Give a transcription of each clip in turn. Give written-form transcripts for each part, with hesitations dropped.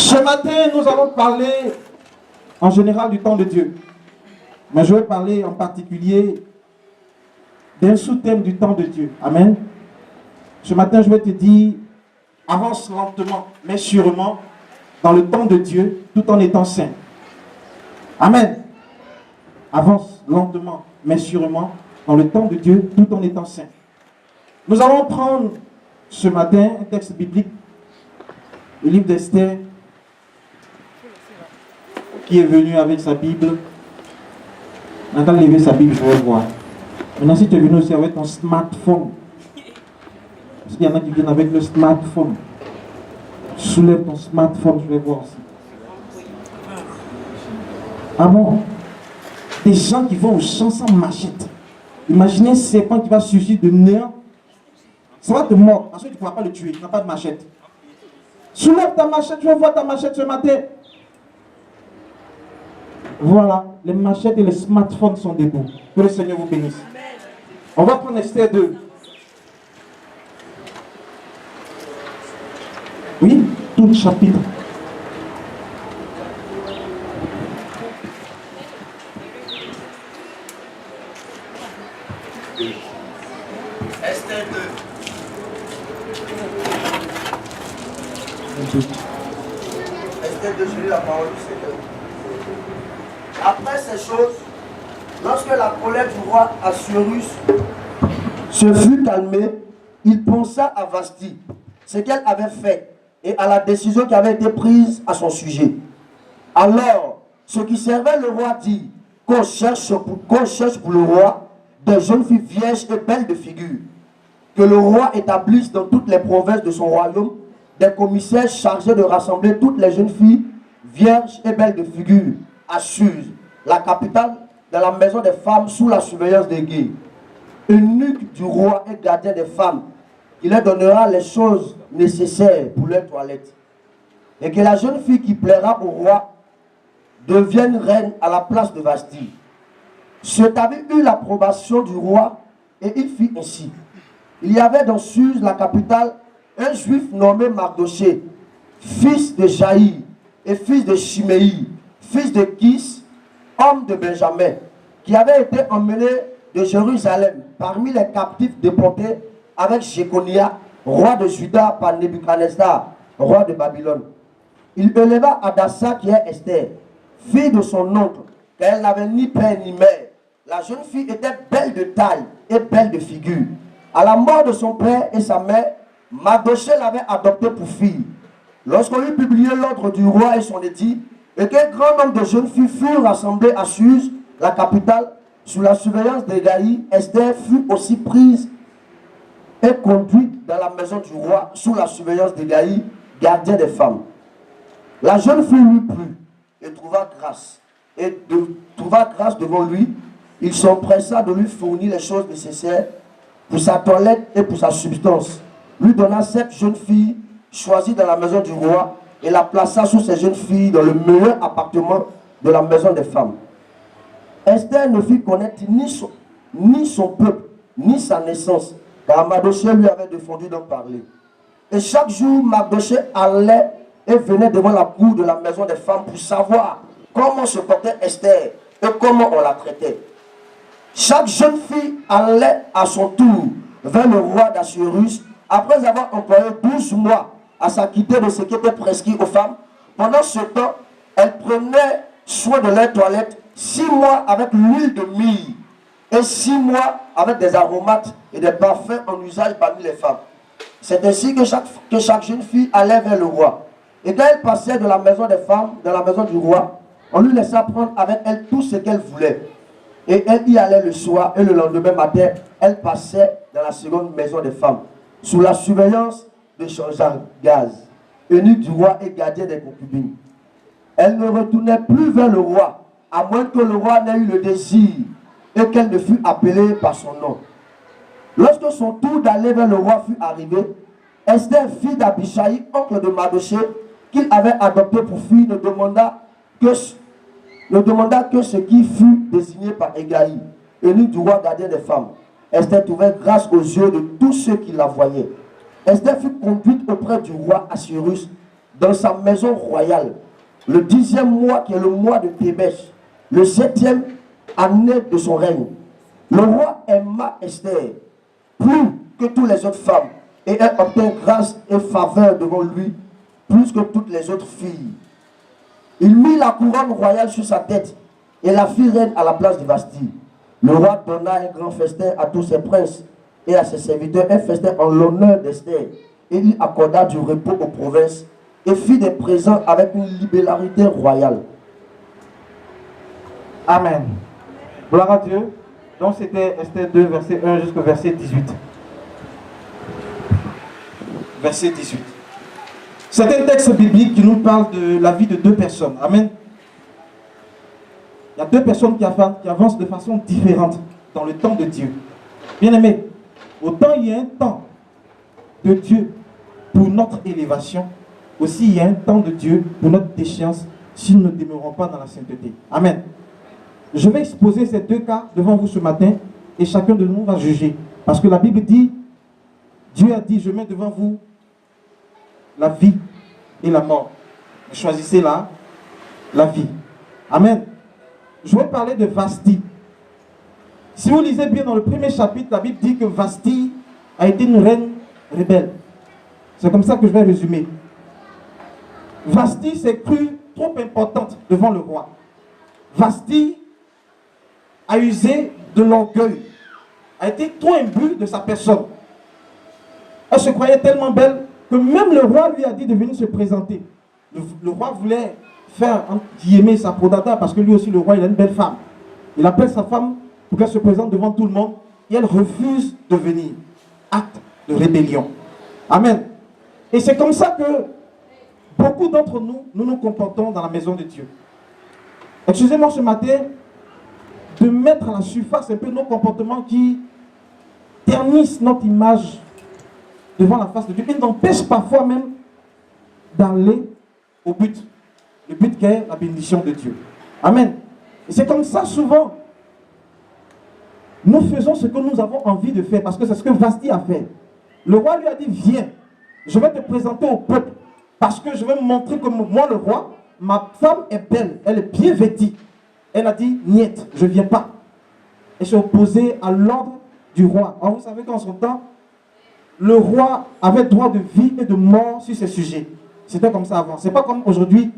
Ce matin, nous allons parler en général du temps de Dieu. Mais je vais parler en particulier d'un sous-thème du temps de Dieu. Amen. Ce matin, je vais te dire, avance lentement, mais sûrement, dans le temps de Dieu, tout en étant saint. Amen. Avance lentement, mais sûrement, dans le temps de Dieu, tout en étant saint. Nous allons prendre ce matin un texte biblique, le livre d'Esther, qui est venu avec sa Bible. Maintenant, lever sa Bible, je vais voir. Maintenant, si tu es venu aussi avec ton smartphone, parce qu'il y en a qui viennent avec le smartphone, soulève ton smartphone, je vais voir aussi. Ah bon? Des gens qui vont au champ sans machette. Imaginez un serpent qui va surgir de néant. Ça va te mordre, parce que tu ne pourras pas le tuer, tu n'as pas de machette. Soulève ta machette, je vais voir ta machette ce matin. Voilà, les machettes et les smartphones sont debout. Que le Seigneur vous bénisse. On va prendre Esther 2. Oui, tout le chapitre. Esther 2. Esther 2, je lis la parole du Seigneur. Après ces choses, lorsque la colère du roi Assuérus se fut calmée, il pensa à Vashti, ce qu'elle avait fait, et à la décision qui avait été prise à son sujet. Alors, ceux qui servaient le roi dit qu'on cherche pour le roi des jeunes filles vierges et belles de figure, que le roi établisse dans toutes les provinces de son royaume des commissaires chargés de rassembler toutes les jeunes filles vierges et belles de figure à Suse, la capitale de la maison des femmes sous la surveillance des guets. Eunuque du roi et gardien des femmes, qui leur donnera les choses nécessaires pour leur toilette. Et que la jeune fille qui plaira au roi devienne reine à la place de Vashti. Cet avait eu l'approbation du roi et il fit ainsi. Il y avait dans Suse, la capitale, un juif nommé Mardoché, fils de Jaïr et fils de Chiméi, fils de Kis, homme de Benjamin, qui avait été emmené de Jérusalem parmi les captifs déportés avec Jéconia, roi de Juda, par Nebuchadnezzar, roi de Babylone. Il éleva Adassa, qui est Esther, fille de son oncle, car elle n'avait ni père ni mère. La jeune fille était belle de taille et belle de figure. À la mort de son père et sa mère, Mardoché l'avait adoptée pour fille. Lorsqu'on eut publié l'ordre du roi et son édit, et qu'un grand nombre de jeunes filles furent rassemblées à Suse, la capitale, sous la surveillance d'Hégaï, Esther fut aussi prise et conduite dans la maison du roi, sous la surveillance d'Hégaï, gardien des femmes. La jeune fille lui plut et trouva grâce. Et trouva grâce devant lui, il s'empressa de lui fournir les choses nécessaires pour sa toilette et pour sa substance. Lui donna 7 jeunes filles choisies dans la maison du roi et la plaça sous ces jeunes filles dans le meilleur appartement de la maison des femmes. Esther ne fit connaître ni son peuple, ni sa naissance, car Mardoché lui avait défendu d'en parler. Et chaque jour, Mardoché allait et venait devant la cour de la maison des femmes pour savoir comment se portait Esther et comment on la traitait. Chaque jeune fille allait à son tour vers le roi d'Assuérus après avoir employé 12 mois à s'acquitter de ce qui était prescrit aux femmes. Pendant ce temps, elle prenait soin de leur toilette 6 mois avec l'huile de myrrhe et 6 mois avec des aromates et des parfums en usage parmi les femmes. C'est ainsi que chaque jeune fille allait vers le roi. Et quand elle passait de la maison des femmes, dans la maison du roi, on lui laissa prendre avec elle tout ce qu'elle voulait. Et elle y allait le soir et le lendemain matin, elle passait dans la seconde maison des femmes, sous la surveillance de Jean-Gaz, eunuque du roi et gardien des concubines. Elle ne retournait plus vers le roi, à moins que le roi n'ait eu le désir et qu'elle ne fût appelée par son nom. Lorsque son tour d'aller vers le roi fut arrivé, Esther, fille d'Abishai, oncle de Mardoché, qu'il avait adopté pour fille, ne demanda que ce qui fut désigné par Hégaï, eunuque du roi gardien des femmes. Esther trouvait grâce aux yeux de tous ceux qui la voyaient. Esther fut conduite auprès du roi Assuérus, dans sa maison royale, le 10e mois qui est le mois de Thébès, le 7e année de son règne. Le roi aima Esther plus que toutes les autres femmes et elle obtint grâce et faveur devant lui plus que toutes les autres filles. Il mit la couronne royale sur sa tête et la fit reine à la place de Vasti. Le roi donna un grand festin à tous ses princes et à ses serviteurs, un festin en l'honneur d'Esther. Et il accorda du repos aux provinces et fit des présents avec une libéralité royale. Amen. Gloire à Dieu. Donc c'était Esther 2, verset 1 jusqu'au verset 18. Verset 18. C'est un texte biblique qui nous parle de la vie de deux personnes. Amen. Il y a deux personnes qui avancent de façon différente dans le temps de Dieu. Bien aimé, autant il y a un temps de Dieu pour notre élévation, aussi il y a un temps de Dieu pour notre déchéance si nous ne demeurons pas dans la sainteté. Amen. Je vais exposer ces deux cas devant vous ce matin et chacun de nous va juger. Parce que la Bible dit, Dieu a dit, je mets devant vous la vie et la mort. Choisissez la vie. Amen. Je vais parler de Vasti. Si vous lisez bien dans le premier chapitre, la Bible dit que Vasti a été une reine rebelle. C'est comme ça que je vais résumer. Vasti s'est crue trop importante devant le roi. Vasti a usé de l'orgueil, a été trop imbue de sa personne. Elle se croyait tellement belle que même le roi lui a dit de venir se présenter. Le roi voulait faire entre guillemets sa prodata parce que lui aussi le roi il a une belle femme. Il appelle sa femme pour qu'elle se présente devant tout le monde et elle refuse de venir. Acte de rébellion. Amen. Et c'est comme ça que beaucoup d'entre nous, nous comportons dans la maison de Dieu. Excusez-moi ce matin de mettre à la surface un peu nos comportements qui ternissent notre image devant la face de Dieu. Ils n'empêchent parfois même d'aller au but. Le but qui est la bénédiction de Dieu. Amen. Et c'est comme ça souvent. Nous faisons ce que nous avons envie de faire parce que c'est ce que Vasti a fait. Le roi lui a dit, viens, je vais te présenter au peuple parce que je vais montrer que moi le roi, ma femme est belle, elle est bien vêtue. Elle a dit, niet, je ne viens pas. Elle s'est opposée à l'ordre du roi. Alors vous savez qu'en son temps, le roi avait droit de vie et de mort sur ces sujets. C'était comme ça avant. C'est pas comme aujourd'hui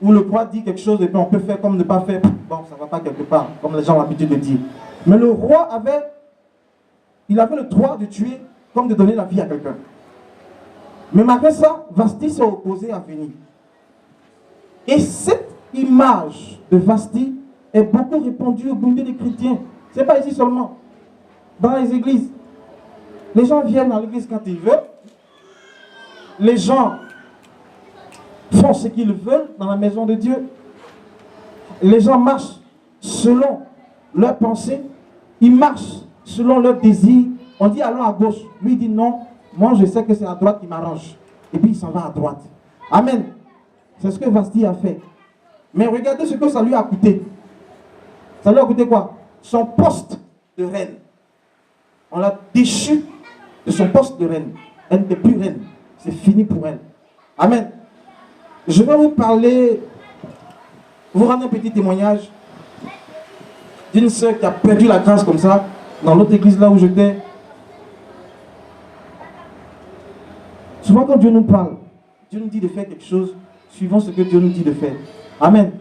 où le roi dit quelque chose et puis on peut faire comme ne pas faire. Bon, ça ne va pas quelque part, comme les gens ont l'habitude de dire. Mais le roi avait le droit de tuer comme de donner la vie à quelqu'un. Mais malgré ça, Vasti s'est opposé à venir. Et cette image de Vasti est beaucoup répandue au milieu des chrétiens. Ce n'est pas ici seulement. Dans les églises. Les gens viennent à l'église quand ils veulent. Les gens font ce qu'ils veulent dans la maison de Dieu. Les gens marchent selon leurs pensées. Ils marchent selon leurs désirs. On dit allons à gauche. Lui dit non. Moi je sais que c'est à droite qui m'arrange. Et puis il s'en va à droite. Amen. C'est ce que Vasti a fait. Mais regardez ce que ça lui a coûté. Ça lui a coûté quoi? Son poste de reine. On l'a déchu de son poste de reine. Elle n'était plus reine. C'est fini pour elle. Amen. Je vais vous parler, vous rendre un petit témoignage d'une sœur qui a perdu la grâce comme ça, dans l'autre église là où j'étais. Souvent quand Dieu nous parle, Dieu nous dit de faire quelque chose, suivant ce que Dieu nous dit de faire. Amen.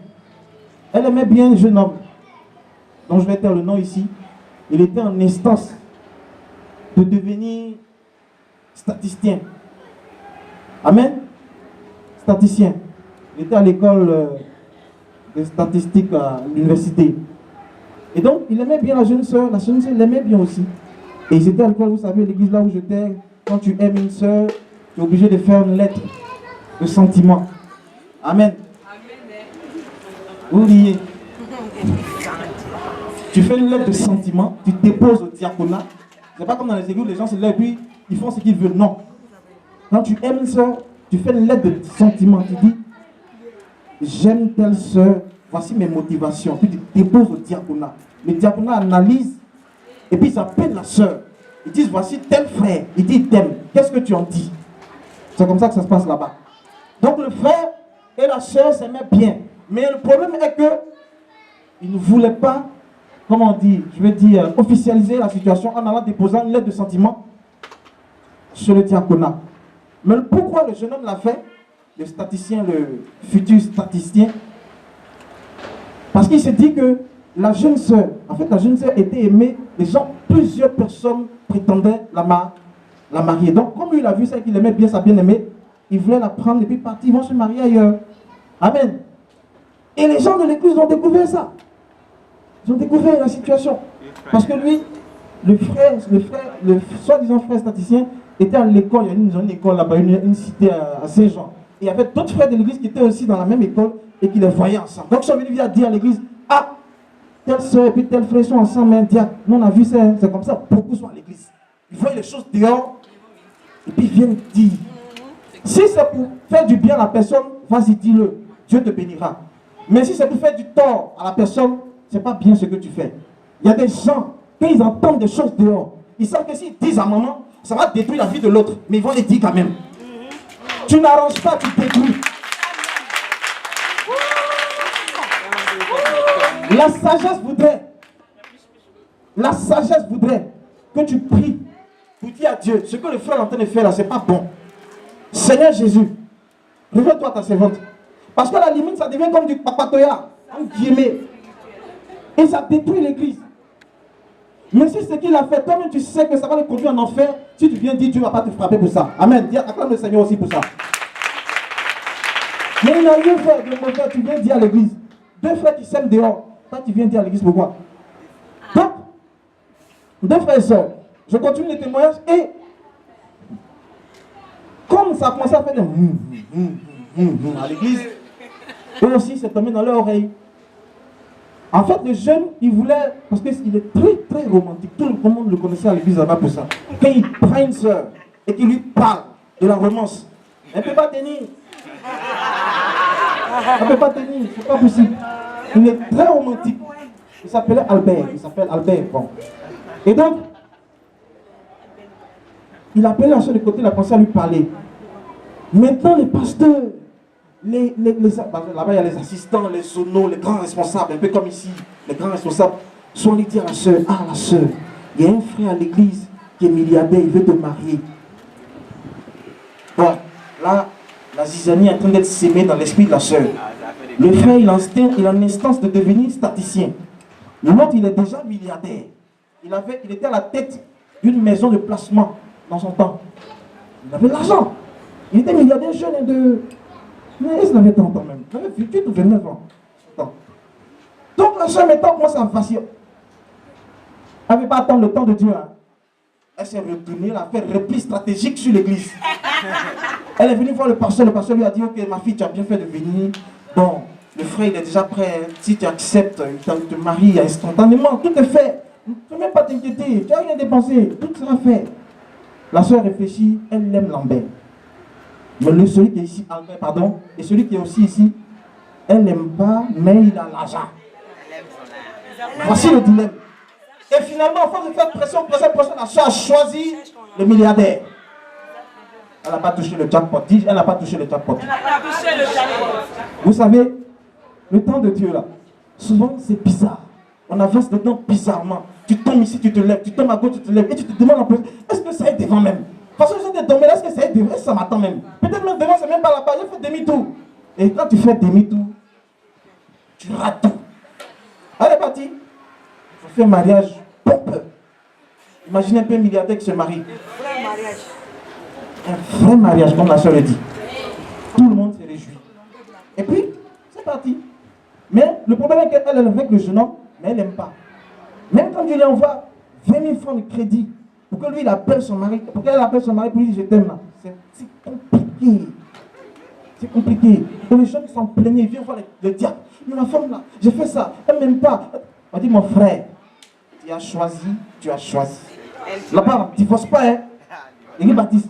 Elle aimait bien un jeune homme, dont je vais taire le nom ici. Il était en instance de devenir statisticien. Amen. Statisticien. Il était à l'école de statistique à l'université. Et donc, il aimait bien la jeune sœur l'aimait bien aussi. Et ils étaient à l'école, vous savez, l'église là où j'étais, quand tu aimes une sœur, tu es obligé de faire une lettre de sentiment. Amen. Vous riez. Tu fais une lettre de sentiment, tu déposes au diaconat. C'est pas comme dans les églises où les gens se lèvent et puis ils font ce qu'ils veulent. Non. Quand tu aimes une sœur, tu fais une lettre de sentiment. Tu dis, j'aime telle sœur, voici mes motivations. Puis tu déposes au diaconat. Le diaconat analyse et puis ils appellent la sœur. Ils disent, voici tel frère. Il dit, il t'aime. Qu'est-ce que tu en dis? C'est comme ça que ça se passe là-bas. Donc le frère et la sœur s'aimaient bien. Mais le problème est que ils ne voulaient pas, comment on dit, je vais dire, officialiser la situation en allant déposer une lettre de sentiment sur le diaconat. Mais pourquoi le jeune homme l'a fait? Le statisticien, le futur statisticien, parce qu'il s'est dit que la jeune sœur, en fait la jeune sœur était aimée, les gens, plusieurs personnes prétendaient la marier. Donc comme lui il a vu ça et qu'il aimait bien sa bien-aimée, il voulait la prendre et puis partir, ils vont se marier ailleurs. Amen. Et les gens de l'église ont découvert ça. Ils ont découvert la situation. Parce que lui, le soi-disant frère statisticien, était à l'école, il y a une école là-bas, une cité à Saint-Jean. Et il y avait d'autres frères de l'église qui étaient aussi dans la même école et qui les voyaient ensemble. Donc, ils vient dire à l'église, ah, telle soeur et puis tel frère sont ensemble, un diacre. Nous, on a vu ça, c'est comme ça, beaucoup sont à l'église. Ils voient les choses dehors et puis ils viennent dire. Si c'est pour faire du bien à la personne, vas-y, dis-le, Dieu te bénira. Mais si c'est pour faire du tort à la personne, c'est pas bien ce que tu fais. Il y a des gens, quand ils entendent des choses dehors, ils savent que s'ils disent à maman, ça va détruire la vie de l'autre, mais ils vont les dire quand même. Tu n'arranges pas, tu détruis. La sagesse voudrait que tu pries pour dire à Dieu, ce que le frère est en train de faire là, c'est pas bon. Seigneur Jésus, révèle-toi ta servante. Parce qu'à la limite, ça devient comme du papatoya, un guillemets. Et ça détruit l'église. Mais si ce qu'il a fait, toi-même tu sais que ça va le conduire en enfer, si tu viens dire, Dieu ne va pas te frapper pour ça. Amen. Dis, acclame le Seigneur aussi pour ça. Mais il n'a rien fait de mauvais, tu viens dire à l'église. Deux frères qui s'aiment dehors, toi tu viens dire à l'église pourquoi? Donc, deux frères et sœurs, je continue les témoignages et comme ça a commencé à faire des à l'église, eux aussi c'est tombé dans leur oreille. En fait, le jeune, il voulait, parce qu'il est très très romantique, tout le monde le connaissait à l'église là-bas pour ça. Quand il prend une soeur et qu'il lui parle de la romance, elle ne peut pas tenir. Elle ne peut pas tenir, c'est pas possible. Il est très romantique. Il s'appelait Albert, il s'appelle Albert. Bon. Et donc, il appelait la soeur de côté, il a commencé à lui parler. Maintenant, les pasteurs, là-bas il y a les assistants, les sonos, les grands responsables, un peu comme ici, les grands responsables sont allés dire à la soeur, ah la soeur, il y a un frère à l'église qui est milliardaire, il veut te marier. Bon, là, la zizanie est en train d'être sémée dans l'esprit de la soeur. Le frère, il a une instance de devenir statisticien. L'autre, il est déjà milliardaire. Il était à la tête d'une maison de placement dans son temps. Il avait de l'argent. Il était milliardaire jeune de... Mais il avait 30 ans même. Il avait 28 ou 29 ans. Donc la soeur maintenant commence à vaciller. Elle n'avait pas attendre le temps de Dieu. Hein. Elle s'est retournée, elle a fait repli stratégique sur l'église. Elle est venue voir le pasteur lui a dit, ok ma fille, tu as bien fait de venir. Bon, le frère il est déjà prêt. Si tu acceptes, il te marie instantanément. Tout est fait. Ne peux même pas t'inquiéter. Tu n'as rien dépensé. Tout sera fait. La soeur réfléchit, elle aime Lambert. Mais celui qui est ici, Albert, pardon, et celui qui est aussi ici, elle n'aime pas, mais il a l'argent. Voici le dilemme. Et finalement, à force de faire pression, la soeur a choisi le milliardaire. Elle n'a pas touché le jackpot. Dis, elle n'a pas touché le jackpot. Vous savez, le temps de Dieu là, souvent c'est bizarre. On avance dedans bizarrement. Tu tombes ici, tu te lèves, tu tombes à gauche, tu te lèves, et tu te demandes en plus, est-ce que ça est devant même? Parce que je suis tombé là, est-ce que ça est devant? Ça m'attend même. Peut-être même devant, c'est même pas là-bas, j'ai fait demi-tour. Et quand tu fais demi-tour, tu rates tout. Allez, parti. On fait un mariage pompeux. Imaginez un peu un milliardaire qui se marie. Un vrai mariage, comme la soeur le dit. Tout le monde se réjouit. Et puis, c'est parti. Mais le problème est qu'elle est avec le jeune homme, mais elle n'aime pas. Même quand tu lui envoies 20 000 francs de crédit, pour que lui il appelle son mari, pour qu'elle appelle son mari pour lui dire je t'aime là, c'est compliqué. C'est compliqué. Donc les gens qui sont plaignés, ils viennent voir le diable. Mais ma femme là, j'ai fait ça, elle ne m'aime pas. On dit mon frère, tu as choisi, tu as choisi. Là-bas, ne divorce pas, hein. L'église baptiste.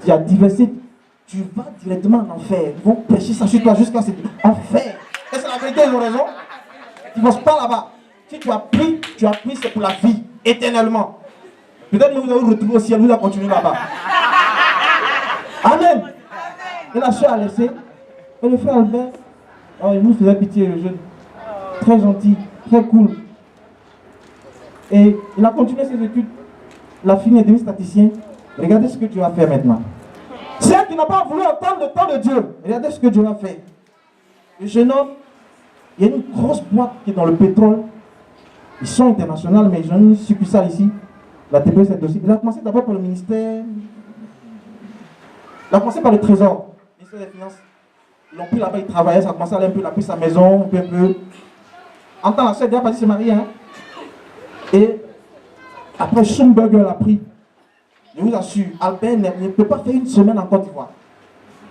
Tu as divorcé, tu vas directement en enfer. Ils vont prêcher ça sur toi jusqu'à ce enfer. Et c'est la vérité, ils ont raison. Tu ne divorces pas là-bas. Si tu as pris, c'est pour la vie, éternellement. Peut-être que vous allez vous retrouver au ciel, vous allez continuer là-bas. Amen. Et la soeur a laissé. Et le frère Albert, oh, il nous faisait pitié, le jeune. Très gentil, très cool. Et il a continué ses études. La fille est devenue statisticien. Regardez ce que Dieu a fait maintenant. C'est elle qui n'a pas voulu entendre le temps de Dieu. Regardez ce que Dieu a fait. Le jeune homme, il y a une grosse boîte qui est dans le pétrole. Ils sont internationaux, mais ils ont une succursale ici. La TPE, c'est aussi. Il a commencé d'abord par le ministère. Il a commencé par le Trésor, le ministère des Finances. Ils l'ont pris là-bas, il travaillait, ça a commencé à aller un peu, il a pris sa maison, un peu. En temps, la soeur déjà partie se marier. Hein. Et après, Schumberger l'a pris. Je vous assure, Albert ne peut pas faire une semaine en Côte d'Ivoire.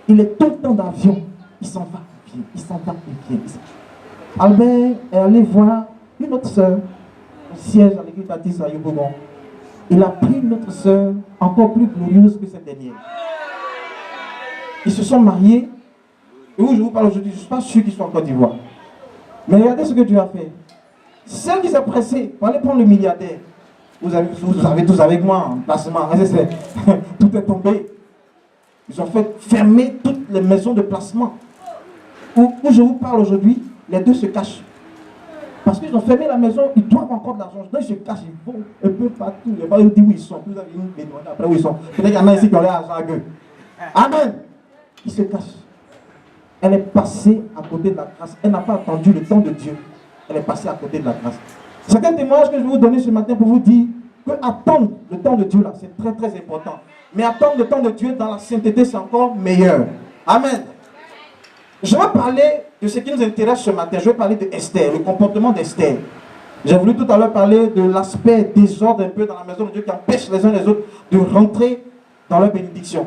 Il est tout le temps d'avion. Il s'en va, il vient, il s'en va, il vient. Albert est allé voir une autre sœur au siège à l'église baptiste à Yopougon. Il a pris une autre sœur encore plus glorieuse que cette dernière. Ils se sont mariés. Et où je vous parle aujourd'hui, je ne suis pas sûr qu'ils soient en Côte d'Ivoire. Mais regardez ce que Dieu a fait. Celle qui s'est pressée pour aller prendre le milliardaire, vous savez tous avec moi, en placement, tout est tombé. Ils ont fait fermer toutes les maisons de placement. Où je vous parle aujourd'hui, les deux se cachent. Parce qu'ils ont fermé la maison, ils doivent encore de l'argent. Donc ils se cachent, ils vont un peu partout. Il n'y a pas de dire où ils sont. Vous avez une bénédiction après où ils sont. Peut-être qu'il y en a ici qui ont l'argent à eux. Amen. Ils se cachent. Elle est passée à côté de la grâce. Elle n'a pas attendu le temps de Dieu. Elle est passée à côté de la grâce. C'est un témoignage que je vais vous donner ce matin pour vous dire que attendre le temps de Dieu là, c'est très très important. Mais attendre le temps de Dieu dans la sainteté, c'est encore meilleur. Amen. Je vais parler de ce qui nous intéresse ce matin. Je vais parler de Esther, le comportement d'Esther. J'ai voulu tout à l'heure parler de l'aspect désordre un peu dans la maison de Dieu qui empêche les uns les autres de rentrer dans leur bénédiction.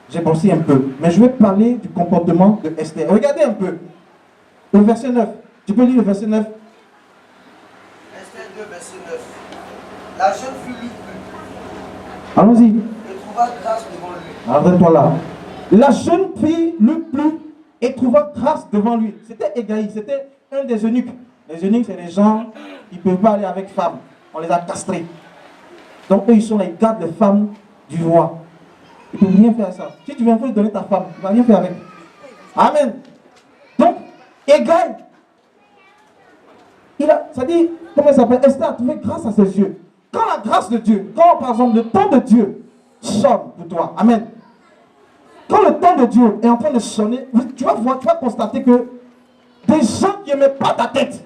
J'ai brossé un peu. Mais je vais parler du comportement de Esther. Regardez un peu. Le verset 9. Tu peux lire le verset 9. Esther 2, verset 9. La jeune fille lut plus. Allons-y. Et trouva grâce devant lui. Arrête-toi là. La jeune fille lut plus et trouva grâce devant lui. C'était Égaï, c'était un des eunuques. Les eunuques, c'est les gens qui ne peuvent pas aller avec femmes. On les a castrés. Donc eux, ils sont là, ils gardent les femmes du roi. Ils ne peuvent rien faire à ça. Si tu viens lui donner ta femme, tu ne vas rien faire avec. Amen. Donc, Égaï, ça dit, comment il s'appelle? Esther a trouvé grâce à ses yeux. Quand la grâce de Dieu, quand par exemple le temps de Dieu sonne pour toi, amen. Quand le temps de Dieu est en train de sonner, tu vas voir, tu vas constater que des gens qui n'aimaient pas ta tête,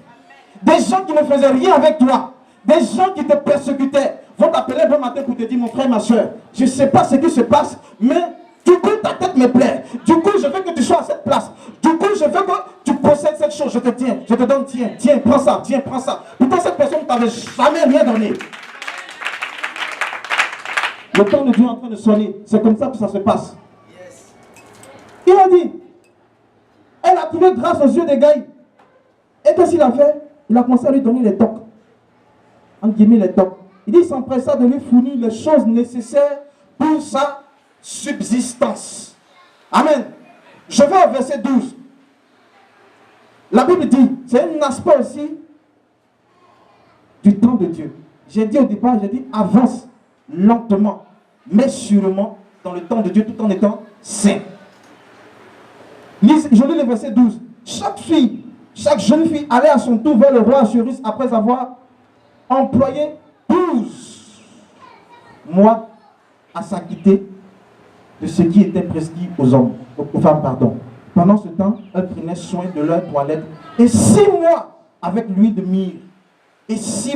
des gens qui ne faisaient rien avec toi, des gens qui te persécutaient, vont t'appeler un bon matin pour te dire, mon frère, ma soeur, je ne sais pas ce qui se passe, mais du coup ta tête me plaît. Du coup, je veux que tu sois à cette place. Du coup, je veux que tu possèdes cette chose. Je te tiens, je te donne, tiens, prends ça, tiens, prends ça. Pourtant, cette personne ne t'avait jamais rien donné. Le temps de Dieu est en train de sonner. C'est comme ça que ça se passe. Il a dit, elle a trouvé grâce aux yeux des gars. Et qu'est-ce qu'il a fait? Il a commencé à lui donner les tocs. En guillemets, les tocs. Il dit, il s'empressa de lui fournir les choses nécessaires pour sa subsistance. Amen. Je vais au verset 12. La Bible dit, c'est un aspect aussi du temps de Dieu. J'ai dit au départ, j'ai dit, avance lentement, mais sûrement dans le temps de Dieu, tout en étant saint. Je lis le verset 12. Chaque jeune fille allait à son tour vers le roi Assuérus après avoir employé 12 mois à s'acquitter de ce qui était prescrit aux femmes. Pendant ce temps, elles prenaient soin de leur toilette et 6 mois avec l'huile de myrrhe et 6